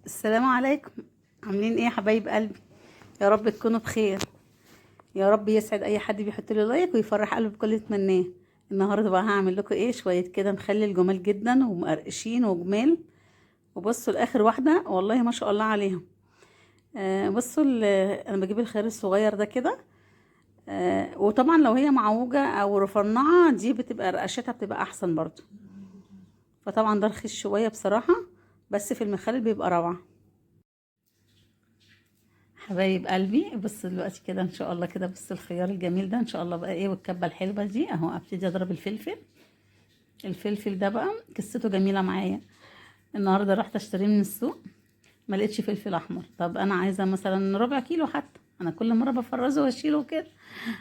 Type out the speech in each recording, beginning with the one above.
السلام عليكم. عاملين ايه يا حبايب قلبي؟ يا رب تكونوا بخير. يا رب يسعد اي حد بيحط لي لايك ويفرح قلبه بكل اللي يتمناه. النهارده بقى هعمل لكم ايه شويه كده مخلل جمال جدا ومقرقشين وجمال. وبصوا لاخر واحده والله ما شاء الله عليهم. بصوا انا بجيب الخيار الصغير ده كده. وطبعا لو هي معوجه او رفنعه دي بتبقى رقشتها بتبقى احسن برضو. فطبعا ده رخيص شويه بصراحه، بس في المخلل بيبقى روعه. حبايب قلبي بص دلوقتي كده ان شاء الله كده، بص الخيار الجميل ده ان شاء الله بقى ايه، والكبه الحلوه دي اهو. ابتدي اضرب الفلفل. الفلفل ده بقى قصته جميله معايا. النهارده رحت اشتريه من السوق، ما لقيتش فلفل احمر. طب انا عايزه مثلا ربع كيلو، حتى انا كل مره بفرزه واشيله كده.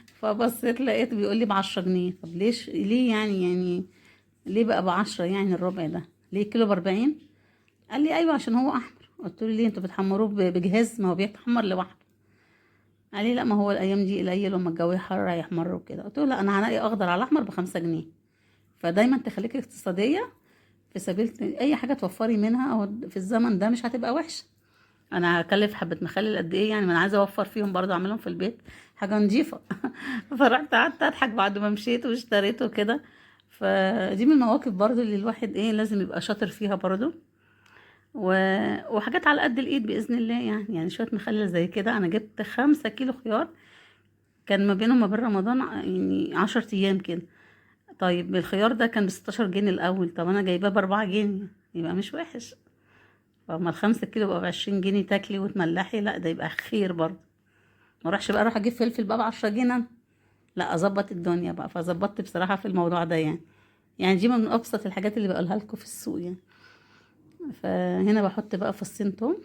فبصيت لقيت بيقول لي ب10 جنيه. طب ليش ليه يعني ليه بقى ب10 يعني الربع ده؟ ليه كيلو ب40؟ قال لي ايوه عشان هو احمر. قلت له ليه انتوا بتحمروه بجهاز؟ ما هو بيتحمر لوحده. قال لي لا، ما هو الايام دي قليل لما الجو حر هيحمر وكده. قلت له لا، انا هلاقي اخضر على احمر ب5 جنيه. فدايما تخليكي اقتصاديه في سبيل اي حاجه توفري منها، او في الزمن ده مش هتبقى وحشه. انا هكلف حبه مخلل قد ايه يعني؟ ما انا عايزه اوفر فيهم برضه، اعملهم في البيت حاجه نظيفه. فرحت قعدت اضحك بعد ما مشيت واشتريته كده. فدي من المواقف برضه اللي الواحد ايه لازم يبقى شاطر فيها برضه. و... وحاجات على قد الايد باذن الله يعني شويه مخلل زي كده. انا جبت 5 كيلو خيار، كان ما بينه وما بين رمضان يعني 10 ايام كده. طيب الخيار ده كان ب16 جنيه الاول، طب انا جايباه ب4 جنيه، يبقى مش وحش. فاما ال5 كيلو بقى ب20 جنيه تاكلي وتملحي، لا ده يبقى خير برضه. ما اروحش بقى اروح اجيب فلفل بقى ب10 جنيه أنا. لا اظبط الدنيا بقى. فظبطت بصراحة في الموضوع ده يعني دي من ابسط الحاجات اللي بقولها لكم في السوق يعني. فهنا بحط بقى فصين توم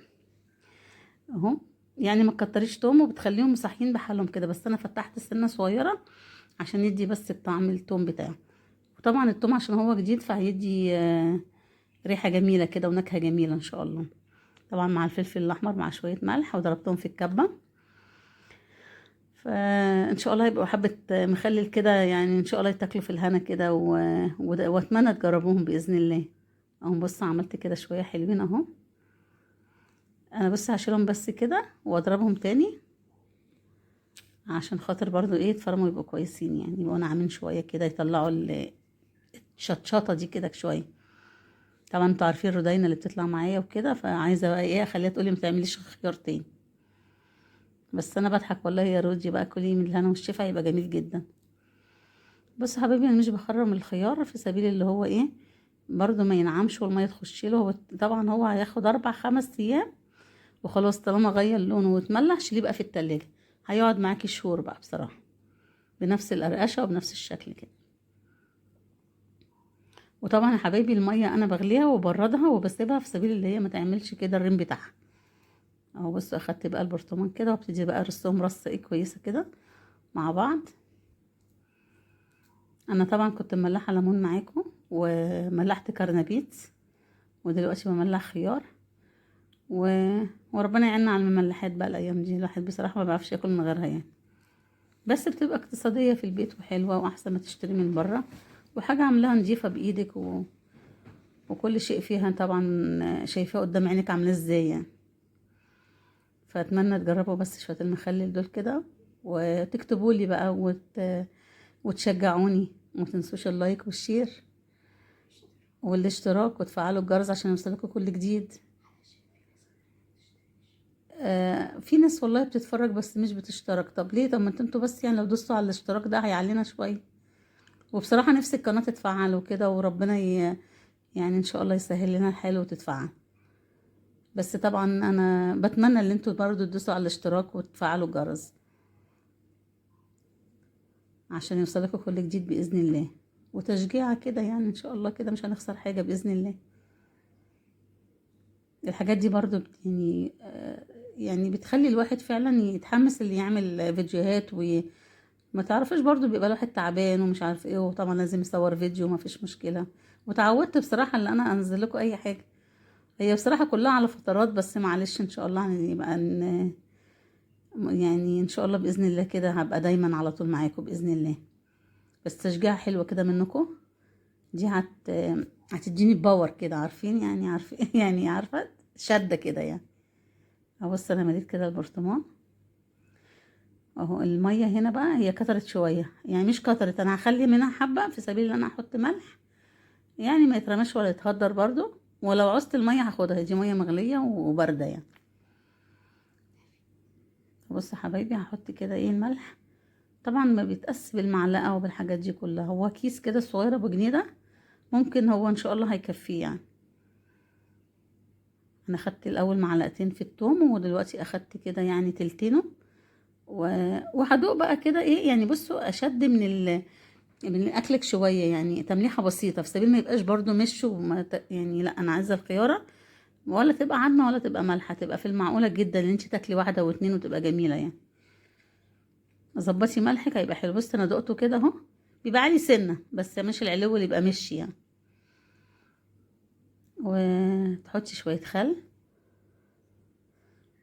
اهو. يعني ما تكتريش توم، وبتخليهم صاحيين بحالهم كده، بس انا فتحت سنة صغيرة عشان يدي بس الطعم التوم بتاعه. وطبعا التوم عشان هو جديد فهيدي ريحة جميلة كده ونكهة جميلة ان شاء الله. طبعا مع الفلفل الاحمر مع شوية ملح وضربتهم في الكبة. فان شاء الله هيبقوا حبة مخلل كده يعني، ان شاء الله يتاكلوا في الهنا كده واتمنى تجربوهم بإذن الله. اهو بص عملت كده شوية حلوين اهو. انا بس هشيلهم بس كده واضربهم تاني، عشان خاطر برضو ايه يتفرموا يبقوا كويسين يعني، يبقوا ناعمين شوية كده، يطلعوا الشطشطة دي كده شوية. طبعا انتوا عارفين الرودينا اللي بتطلع معايا وكده، فعايزة بقى ايه اخليها تقولي متعمليش خيار تاني. بس انا بضحك والله يا رودي، بقى كلي من الهنا والشفا هيبقى جميل جدا. بص يا حبيبي، انا مش بخرم الخيار في سبيل اللي هو ايه برضو ما ينعمش والميه تخش له. هو طبعا هو هياخد 4 5 ايام وخلاص، طالما غير لونه واتملح شيليه بقى في التلاجة. هيقعد معاكي شهور بقى بصراحة، بنفس القرقشة وبنفس الشكل كده. وطبعا يا حبايبي المية انا بغليها وبردها وبسيبها في سبيل اللي هي ما تعملش كده الريم بتاعها. اهو بصوا اخدت بقى البرطمان كده وابتدي بقى ارصهم رصة ايه كويسة كده مع بعض. انا طبعا كنت مملحة ليمون معاكم وملحت كرنبيت، ودلوقتي بملح خيار و... وربنا يعيننا على المملحات بقى الايام دي. الواحد بصراحة ما بيعرفش ياكل من غيرها يعني، بس بتبقى اقتصادية في البيت وحلوة واحسن ما تشتري من بره، وحاجة عاملاها نضيفة بايدك وكل شيء فيها طبعا شايفاه قدام عينك عاملاه ازاي يعني. فاتمنى تجربوا بس شوية المخلل دول كده، وتكتبوا لي بقى وتشجعوني. وما تنسوش اللايك والشير والاشتراك وتفعلوا الجرس عشان يوصلكوا كل جديد. في ناس والله بتتفرج بس مش بتشترك. طب ليه؟ طب ما انتوا بس يعني لو دوستوا على الاشتراك ده هيعلينا شوية. وبصراحة نفسي القناة تتفعل وكده، وربنا يعني ان شاء الله يسهل لنا الحال وتتفعل. بس طبعا انا بتمنى ان انتوا برضو تدوسوا على الاشتراك وتفعلوا الجرس عشان يوصلكوا كل جديد بإذن الله. وتشجيع كده يعني ان شاء الله كده مش هنخسر حاجة بإذن الله. الحاجات دي برضو يعني بتخلي الواحد فعلا يتحمس اللي يعمل فيديوهات. ما تعرفش برضو بيبقى الواحد تعبان ومش عارف ايه، وطبعا لازم يصور فيديو ما فيش مشكلة. وتعودت بصراحة ان انا انزل لكم اي حاجة. هي بصراحة كلها على فترات، بس معلش ان شاء الله يعني يبقى يعني ان شاء الله بإذن الله كده هبقى دايما على طول معاكم بإذن الله. بس تشجيع حلوة كده منكم دي هتديني باور كده، عارفين يعني عارفين يعني عارفة شدة كده يعني. ابص انا مليت كده البرطمان اهو. المية هنا بقى هي كترت شوية، يعني مش كترت، انا هخلي منها حبة في سبيل ان انا احط ملح، يعني ما يترمش ولا يتهدر برضو. ولو عوزت المية هاخدها، دي مية مغلية وباردة يعني. بص يا حبايبي هحط كده ايه الملح. طبعا ما بيتقاس بالمعلقة وبالحاجات دي كلها، هو كيس كده صغير ابو جنيه ده، ممكن هو ان شاء الله هيكفيه يعني. انا خدت الاول معلقتين في التوم، ودلوقتي اخدت كده يعني تلتينه وهدوق بقى كده ايه يعني. بصوا اشد من الاكلك شويه يعني، تمليحه بسيطه في سبيل ما يبقاش برضو مش يعني لا، انا عايزه الخياره ولا تبقى عدمه ولا تبقى مالحه، تبقى في المعقوله جدا ان انت تاكلي واحده واتنين وتبقى جميله يعني. ظبطي ملحك هيبقى حلو. بصي انا دقته كده اهو، بيبقى عالي سنه بس مش العلو اللي يبقى مشي يعني. وتحطي شويه خل.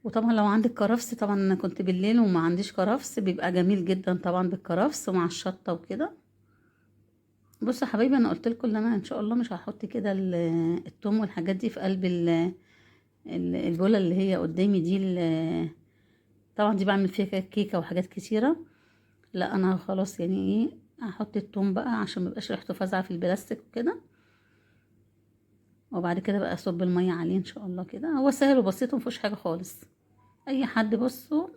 وطبعا لو عندك كرفس، طبعا انا كنت بالليل وما عنديش كرفس، بيبقى جميل جدا طبعا بالكرفس مع الشطه وكده. بصوا يا حبايبي انا قلت لكم ان انا ان شاء الله مش هحط كده التوم والحاجات دي في قلب البوله اللي هي قدامي دي. طبعا دي بعمل فيها كيكه وحاجات كتيره. لا انا خلاص يعني ايه، هحط التوم بقى عشان ميبقاش ريحته فازعه في البلاستيك وكده. وبعد كده بقى اصب الميه عليه ان شاء الله كده. هو سهل وبسيط ومفيهوش حاجه خالص. اي حد بصوا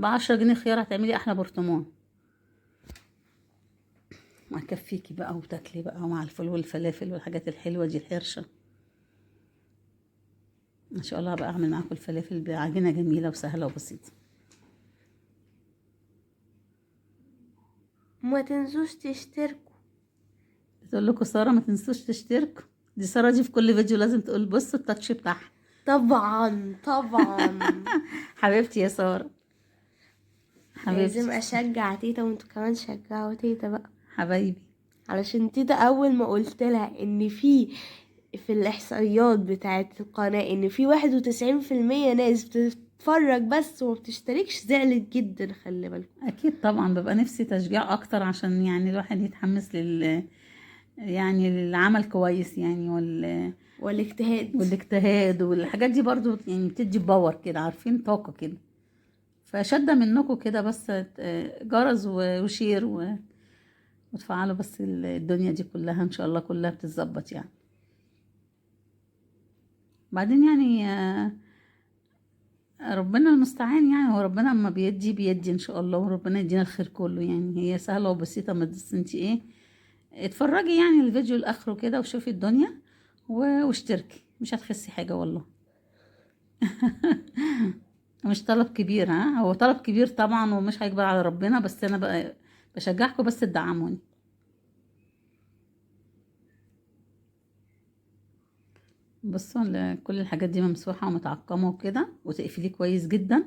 ب10 جنيه خيار هتعملي احلى برطمان. هكفيكي بقى وتاكلي بقى مع الفول والفلافل والحاجات الحلوه دي الحرشه. ان شاء الله هبقى اعمل معاكم الفلافل بعجينه جميله وسهله وبسيطه. ما تنسوش تشتركوا. بتقول لكم ساره ما تنسوش تشتركوا. دي ساره دي في كل فيديو لازم تقول بصوا التاتش بتاعها. طبعا طبعا. حبيبتي يا ساره، لازم حبيبتي، اشجع تيتا وانتوا كمان شجعوا تيتا بقى. حبايبي. علشان تيتا اول ما قلت لها ان في الاحصائيات بتاعه القناة ان في 91% ناس بتتفرج بس وما بتشتركش، زعلت جدا. خلي بالكم. اكيد طبعا ببقى نفسي تشجيع اكتر عشان يعني الواحد يتحمس يعني للعمل كويس يعني والاجتهاد. والاجتهاد والحاجات دي برضو يعني بتدي باور كده، عارفين طاقة كده. فشدة منكم كده بس جرس وشير وتفعلوا بس الدنيا دي كلها ان شاء الله كلها بتتظبط يعني. بعدين يعني ربنا المستعان يعني. هو ربنا اما بيدي ان شاء الله، وربنا يدينا الخير كله يعني. هي سهلة وبسيطة، ما تدس انت ايه، اتفرجي يعني الفيديو لاخره كده وشوفي الدنيا واشتركي، مش هتخسي حاجة والله. مش طلب كبير، ها هو طلب كبير طبعا ومش هيكبر على ربنا، بس انا بقى بشجعكم بس تدعموني. بصوا كل الحاجات دي ممسوحة ومتعقمة وكده، وتقفليه كويس جدا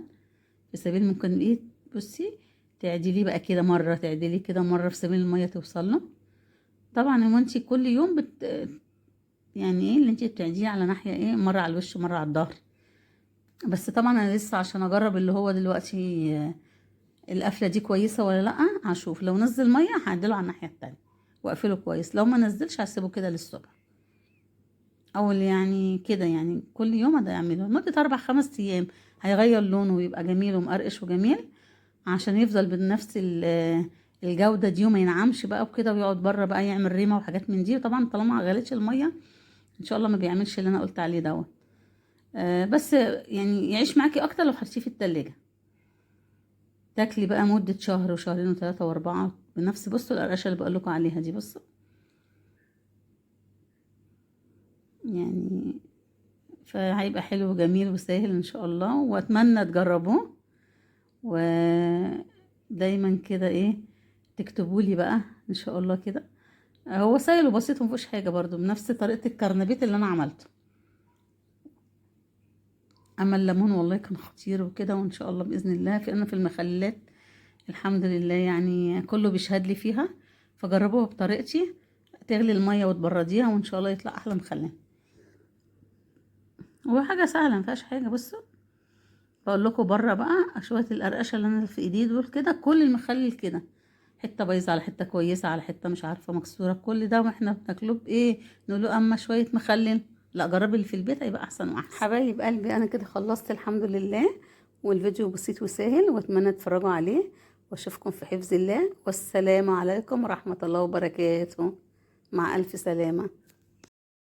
في سبيل ممكن ايه. بصي تعدليه بقى كده مرة، تعدليه كده مرة في سبيل المية توصل له. طبعا هو انتي كل يوم يعني ايه اللي انتي بتعديه على ناحية ايه، مرة على الوش مرة على الظهر. بس طبعا انا لسه عشان اجرب اللي هو دلوقتي القفلة دي كويسة ولا لأ. هشوف لو نزل مية هعدله على الناحية التانية واقفله كويس، لو ما نزلش هسيبه كده للصبح. او يعني كده يعني كل يوم ده يعمله لمدة 4 5 ايام، هيغير لونه ويبقى جميل ومقرقش وجميل، عشان يفضل بنفس الجودة دي وما ينعمش بقى وكده، ويقعد بره بقى يعمل ريمة وحاجات من دي. طبعا طالما ما غلتش المية ان شاء الله ما بيعملش اللي انا قلت عليه دوت. بس يعني يعيش معاكي اكتر لو حطيتيه في التلاجة. تاكلي بقى مدة شهر وشهرين وثلاثة واربعة بنفس، بصوا القرقشة اللي بقولكوا عليها دي. بصوا يعني، فهيبقى حلو وجميل وسهل ان شاء الله، واتمنى تجربوه. ودايما كده ايه تكتبوا لي بقى ان شاء الله كده. هو سهل وبسيط ومفيهوش حاجة برضو، بنفس طريقة الكرنبيت اللي انا عملته. اما الليمون والله كان خطير وكده، وان شاء الله باذن الله في انا في المخللات الحمد لله يعني كله بيشهد لي فيها. فجربوها بطريقتي، تغلي المية وتبرديها وان شاء الله يطلع احلى مخلل. هو حاجة سهلة مفيهاش حاجة. بصوا بقول لكم بره بقى شوية القرقشة اللي انا في ايدي دول كده، كل المخلل كده حتة بايظة على حتة كويسة على حتة مش عارفة مكسورة، كل ده واحنا بناكله بايه، نقوله اما شوية مخلل. لا جربي اللي في البيت هيبقى احسن واحسن. حبايب قلبي انا كده خلصت الحمد لله، والفيديو بسيط وسهل، واتمنى تتفرجوا عليه، واشوفكم في حفظ الله، والسلام عليكم ورحمة الله وبركاته. مع الف سلامة.